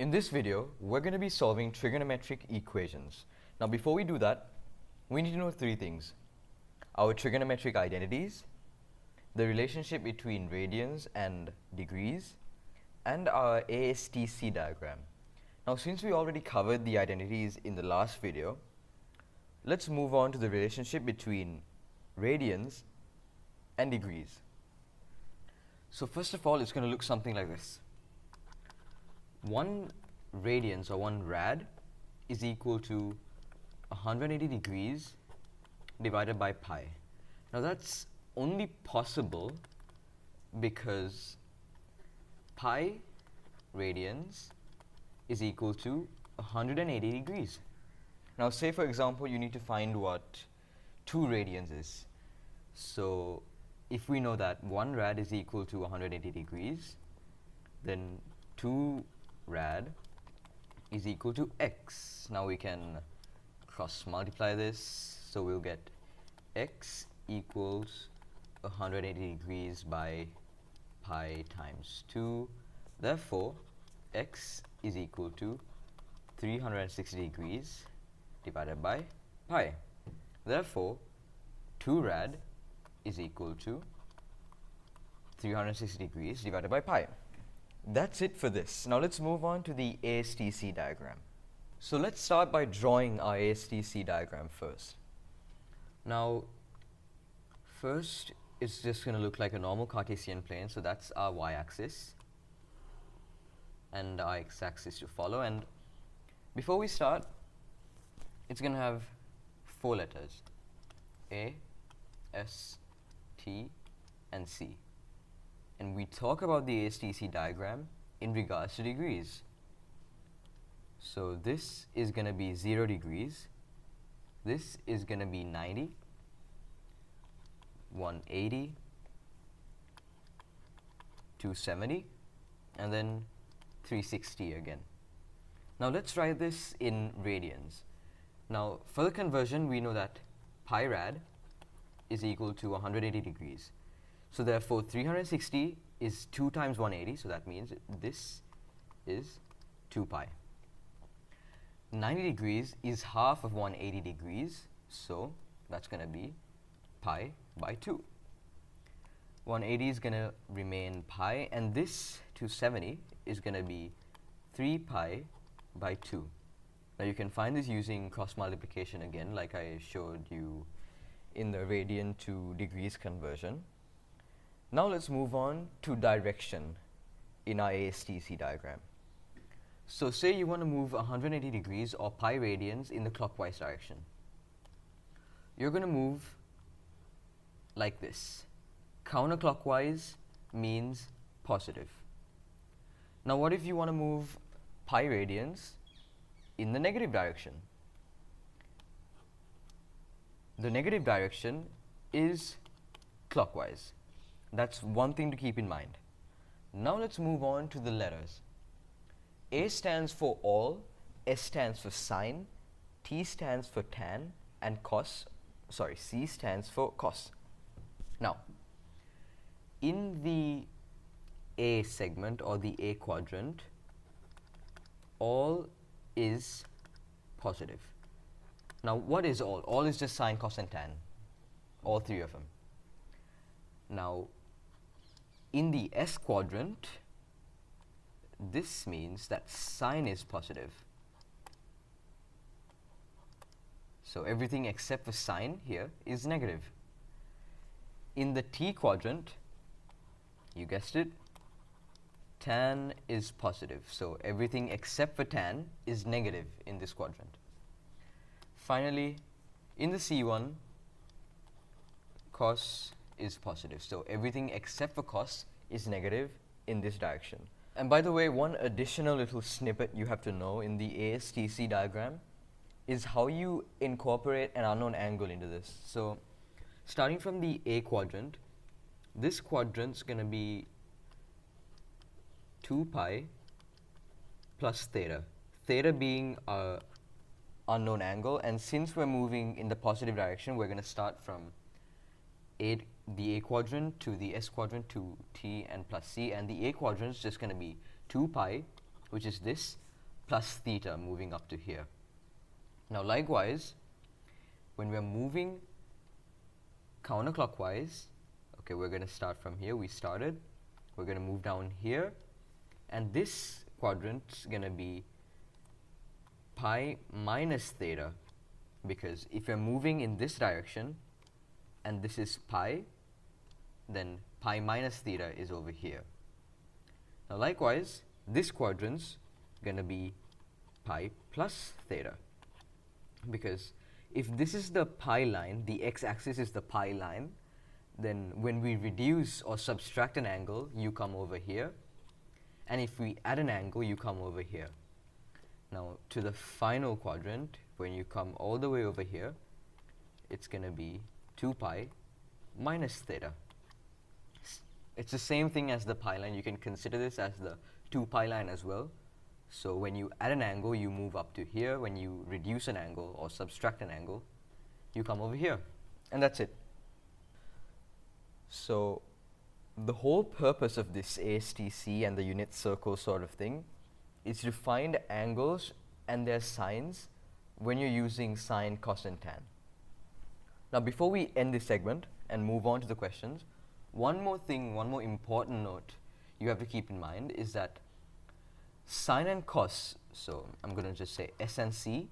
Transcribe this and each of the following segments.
In this video, we're going to be solving trigonometric equations. Now, before we do that, we need to know three things: our trigonometric identities, the relationship between radians and degrees, and our ASTC diagram. Now, since we already covered the identities in the last video, let's move on to the relationship between radians and degrees. So first of all, it's going to look something like this. 1 radians, or 1 rad, is equal to 180 degrees divided by pi. Now that's only possible because pi radians is equal to 180 degrees. Now say for example you need to find what 2 radians is. So if we know that 1 rad is equal to 180 degrees, then 2 rad is equal to x. Now we can cross multiply this, so we'll get x equals 180 degrees by pi times 2. Therefore, x is equal to 360 degrees divided by pi. Therefore, 2 rad is equal to 360 degrees divided by pi. That's it for this. Now let's move on to the ASTC diagram. So let's start by drawing our ASTC diagram first. Now, first it's just going to look like a normal Cartesian plane, so that's our y-axis and our x-axis to follow. And before we start, it's going to have 4 letters: A, S, T, and C. And we talk about the ASTC diagram in regards to degrees. So this is going to be 0 degrees, this is going to be 90, 180, 270, and then 360 again. Now let's write this in radians. Now for the conversion, we know that pi rad is equal to 180 degrees. So therefore 360 is 2 times 180, so that means this is 2 pi. 90 degrees is half of 180 degrees, so that's going to be pi by 2. 180 is going to remain pi, and this 270 is going to be 3 pi by 2. Now you can find this using cross multiplication again, like I showed you in the radian to degrees conversion. Now let's move on to direction in our ASTC diagram. So say you want to move 180 degrees or pi radians in the clockwise direction. You're going to move like this. Counterclockwise means positive. Now what if you want to move pi radians in the negative direction? The negative direction is clockwise. That's one thing to keep in mind. Now let's move on to the letters. A stands for all, S stands for sine, T stands for tan, and C stands for cos. Now, in the A segment or the A quadrant, all is positive. Now what is all? All is just sine, cos, and tan, all 3 of them. Now in the S quadrant, this means that sine is positive. So everything except for sine here is negative. In the T quadrant, you guessed it, tan is positive. So everything except for tan is negative in this quadrant. Finally, in the C1, cos is positive. So everything except for cos is negative in this direction. And by the way, one additional little snippet you have to know in the ASTC diagram is how you incorporate an unknown angle into this. So starting from the A quadrant, this quadrant's going to be 2 pi plus theta. Theta being an unknown angle, and since we're moving in the positive direction, we're going to start from the A quadrant to the S quadrant to T and plus C, and the A quadrant is just going to be 2 pi, which is this, plus theta moving up to here. Now likewise, when we're moving counterclockwise, okay, we're going to start from here. We started. We're going to move down here. And this quadrant's going to be pi minus theta, because if you're moving in this direction and this is pi, then pi minus theta is over here. Now likewise, this quadrant's going to be pi plus theta, because if this is the pi line, the x-axis is the pi line, then when we reduce or subtract an angle, you come over here. And if we add an angle, you come over here. Now, to the final quadrant, when you come all the way over here, it's going to be 2 pi minus theta. It's the same thing as the pi line. You can consider this as the 2 pi line as well. So when you add an angle, you move up to here. When you reduce an angle or subtract an angle, you come over here. And that's it. So the whole purpose of this ASTC and the unit circle sort of thing is to find angles and their signs when you're using sine, cos, and tan. Now, before we end this segment and move on to the questions, one more important note you have to keep in mind is that sine and cos, so I'm going to just say S and C,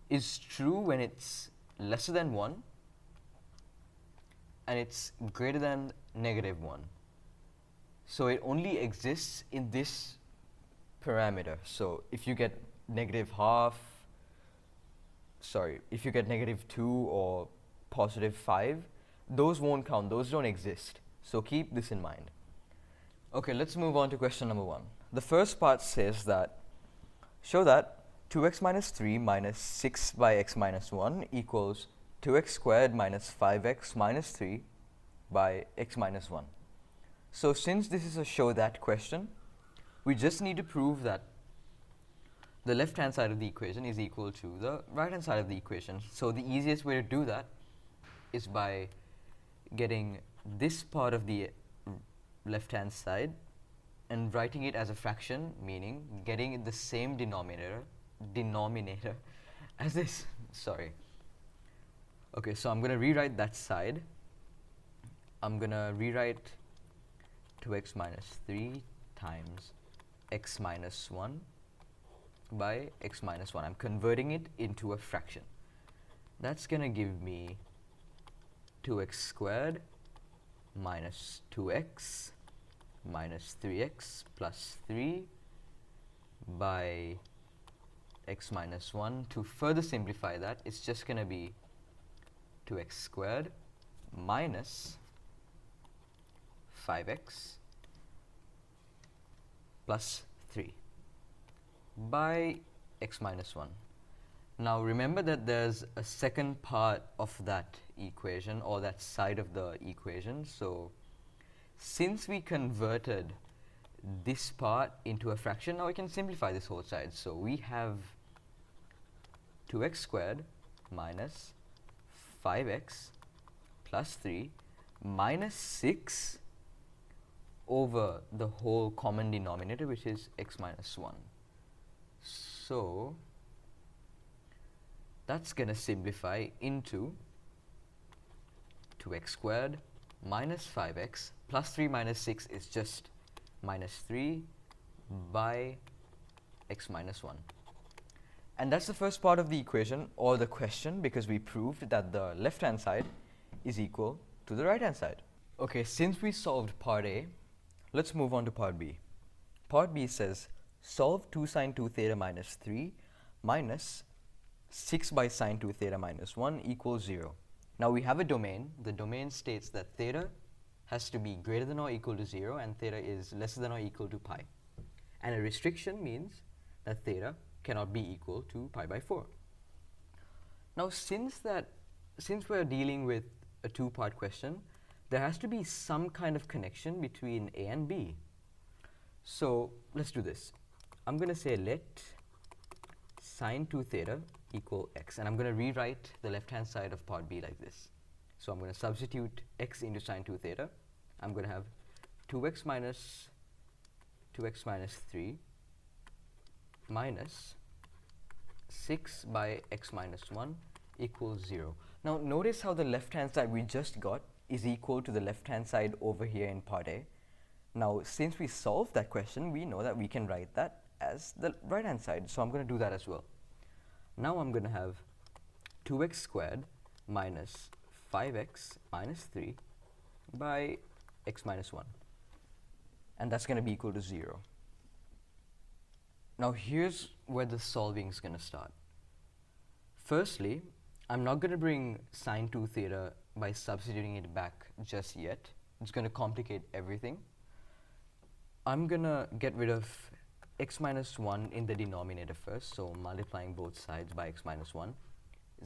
is true when it's lesser than 1 and it's greater than -1. So it only exists in this parameter. So if you get -0.5, if you get -2 or +5, those won't count, those don't exist. So keep this in mind. Okay, let's move on to question number 1. The first part says that, show that 2x minus 3 minus 6 by x minus 1 equals 2x squared minus 5x minus 3 by x minus 1. So since this is a show that question, we just need to prove that the left-hand side of the equation is equal to the right-hand side of the equation. So the easiest way to do that is by getting this part of the left-hand side and writing it as a fraction, meaning getting the same denominator as this. Sorry. Okay, so I'm going to rewrite that side. I'm going to rewrite 2x minus 3 times x minus 1 by x minus 1. I'm converting it into a fraction. That's going to give me 2x squared minus 2x minus 3x plus 3 by x minus 1. To further simplify that, it's just going to be 2x squared minus 5x plus 3 by x minus 1. Now remember that there's a second part of that equation, or that side of the equation. So since we converted this part into a fraction, now we can simplify this whole side. So we have 2x squared minus 5x plus 3 minus 6 over the whole common denominator, which is x minus 1. So that's going to simplify into 2x squared minus 5x plus 3 minus 6 is just minus 3 by x minus 1. And that's the first part of the equation, or the question, because we proved that the left-hand side is equal to the right-hand side. Okay, since we solved part A, let's move on to part B. Part B says, solve 2 sine 2 theta minus 3 minus 6 by sine 2 theta minus 1 equals 0. Now we have a domain. The domain states that theta has to be greater than or equal to 0 and theta is lesser than or equal to pi. And a restriction means that theta cannot be equal to pi by 4. Now since we're dealing with a two-part question, there has to be some kind of connection between A and B. So let's do this. I'm going to say let sine 2 theta equal x, and I'm going to rewrite the left-hand side of part B like this. So I'm going to substitute x into sine 2 theta. I'm going to have 2x minus 3 minus 6 by x minus 1 equals 0. Now notice how the left hand side we just got is equal to the left hand side over here in part A. Now since we solved that question, we know that we can write that as the right hand side, so I'm going to do that as well. Now I'm going to have 2x squared minus 5x minus 3 by x minus 1, and that's going to be equal to 0. Now here's where the solving is going to start. Firstly, I'm not going to bring sine 2 theta by substituting it back just yet. It's going to complicate everything. I'm going to get rid of x minus 1 in the denominator first, so multiplying both sides by x minus 1.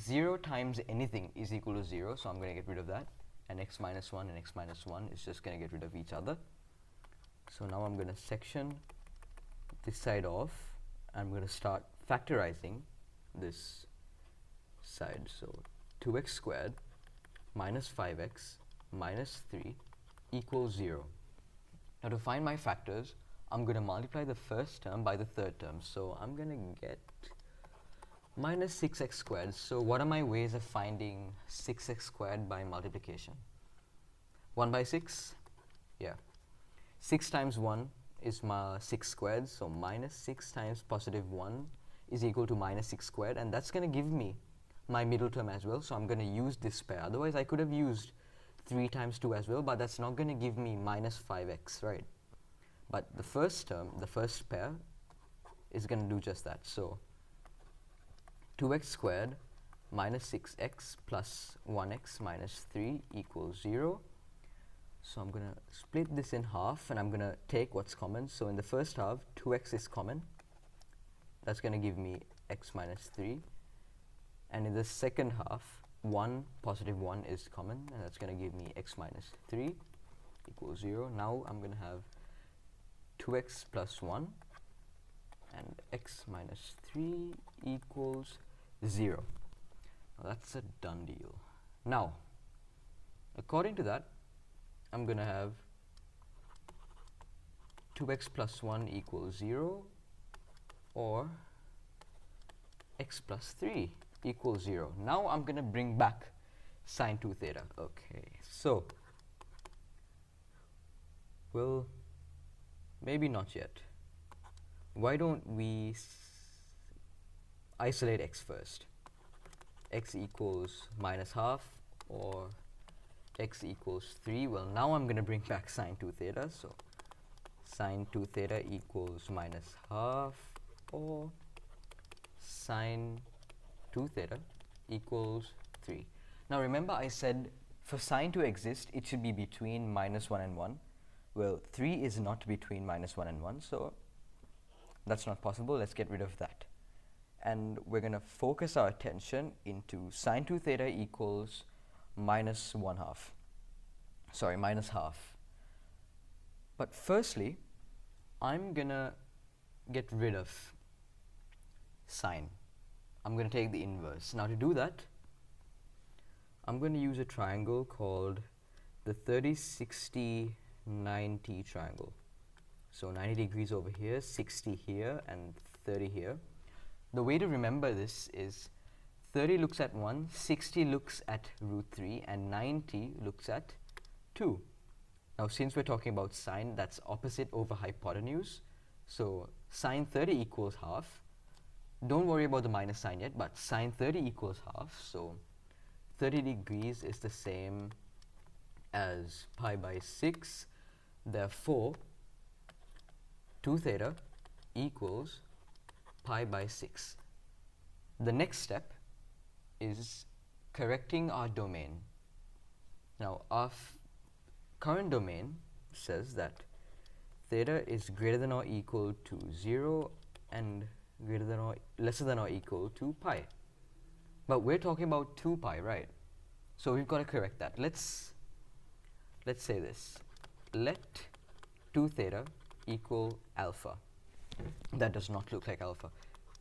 0 times anything is equal to 0, so I'm going to get rid of that. And x minus 1 and x minus 1 is just going to get rid of each other. So now I'm going to section this side off. I'm going to start factorizing this side. So 2x squared minus 5x minus 3 equals 0. Now to find my factors, I'm going to multiply the first term by the third term. So I'm going to get minus 6x squared. So what are my ways of finding 6x squared by multiplication? 1 by 6? Yeah. 6 times 1 is my 6 squared, so minus 6 times positive 1 is equal to minus 6 squared, and that's going to give me my middle term as well, so I'm going to use this pair. Otherwise I could have used 3 times 2 as well, but that's not going to give me minus 5x, right? But the first term, the first pair, is going to do just that. So 2x squared minus 6x plus 1x minus 3 equals 0. So I'm going to split this in half, and I'm going to take what's common. So in the first half, 2x is common. That's going to give me x minus 3. And in the second half, positive 1 is common, and that's going to give me x minus 3 equals 0. Now I'm going to have 2x plus 1, and x minus 3 equals 0. Now that's a done deal. Now, according to that, I'm going to have 2x plus 1 equals 0, or x plus 3 equals 0. Now I'm going to bring back sine 2 theta. Okay, so, well, maybe not yet. Why don't we isolate x first? X equals minus half, or x equals 3. Well, now I'm going to bring back sine 2 theta. So sine 2 theta equals minus half, or sine 2 theta equals 3. Now remember I said for sine to exist, it should be between minus 1 and 1. Well, 3 is not between minus 1 and 1, so that's not possible. Let's get rid of that. And we're going to focus our attention into sine 2 theta equals minus half. But firstly, I'm going to get rid of sine. I'm going to take the inverse. Now to do that, I'm going to use a triangle called the 30, 60, 90 triangle. So 90 degrees over here, 60 here, and 30 here. The way to remember this is 30 looks at 1, 60 looks at root 3, and 90 looks at 2. Now since we're talking about sine, that's opposite over hypotenuse. So sine 30 equals half. Don't worry about the minus sign yet, but sine 30 equals half. So 30 degrees is the same as pi by 6. Therefore, 2 theta equals pi by 6. The next step is correcting our domain. Now, our current domain says that theta is greater than or equal to 0 and greater than or lesser than or equal to pi. But we're talking about 2 pi, right? So we've got to correct that. Let's say this. Let 2 theta equal alpha. That does not look like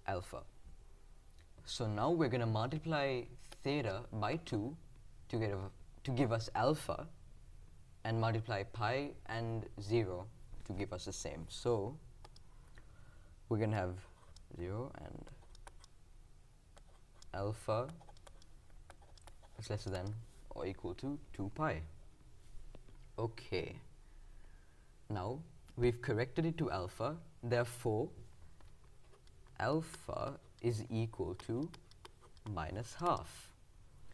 alpha. So now we're going to multiply theta by 2 to give us alpha, and multiply pi and 0 to give us the same. So we're going to have 0 and alpha is less than or equal to 2 pi. Okay. Now we've corrected it to alpha, therefore alpha is equal to minus half.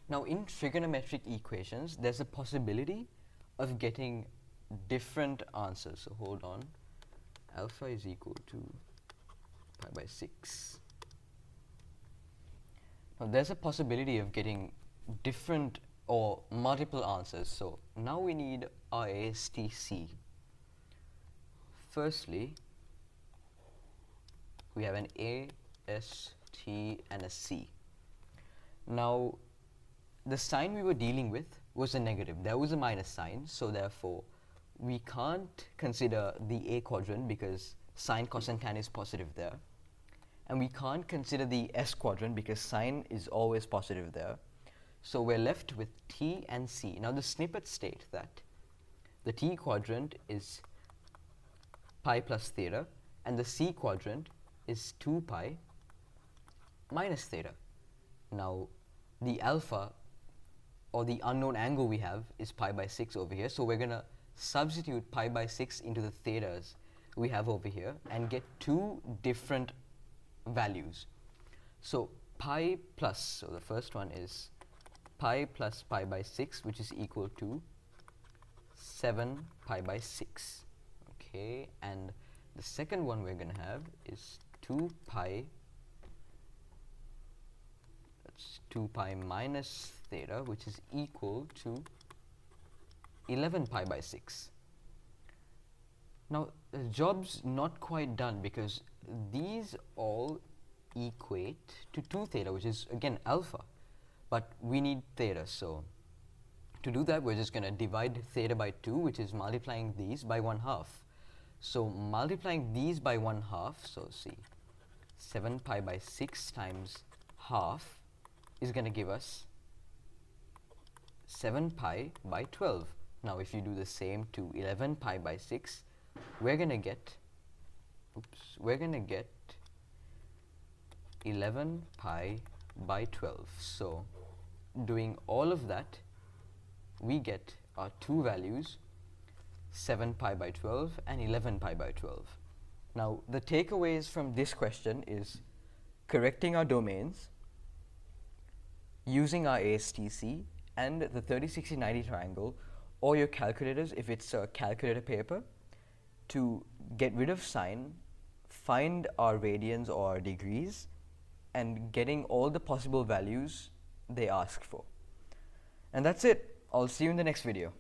Now in trigonometric equations, there's a possibility of getting different answers. So hold on, alpha is equal to pi by 6. Now there's a possibility of getting different or multiple answers. So now we need our ASTC. Firstly, we have an A, S, T and a C. Now the sign we were dealing with was a negative. There was a minus sign, so therefore we can't consider the A quadrant because sine, cos and tan is positive there. And we can't consider the S quadrant because sine is always positive there. So we're left with T and C. Now the snippets state that the T quadrant is pi plus theta and the C quadrant is 2 pi minus theta. Now the alpha or the unknown angle we have is pi by 6 over here, so we're going to substitute pi by 6 into the thetas we have over here and get two different values. So pi plus, so the first one is pi plus pi by 6, which is equal to 7 pi by 6. Okay, and the second one we're going to have is 2 pi, that's 2 pi minus theta, which is equal to 11 pi by 6. Now the job's not quite done because these all equate to 2 theta, which is again alpha, but we need theta. So to do that, we're just going to divide theta by 2, which is multiplying these by 1/2. So multiplying these by 1/2, so see, 7 pi by 6 times half is going to give us 7 pi by 12. Now if you do the same to 11 pi by 6, we're going to get 11 pi by 12. So doing all of that, we get our two values, 7 pi by 12 and 11 pi by 12. Now the takeaways from this question is correcting our domains, using our ASTC and the 30, 60, 90 triangle, or your calculators if it's a calculator paper, to get rid of sine, find our radians or our degrees, and getting all the possible values they ask for. And that's it. I'll see you in the next video.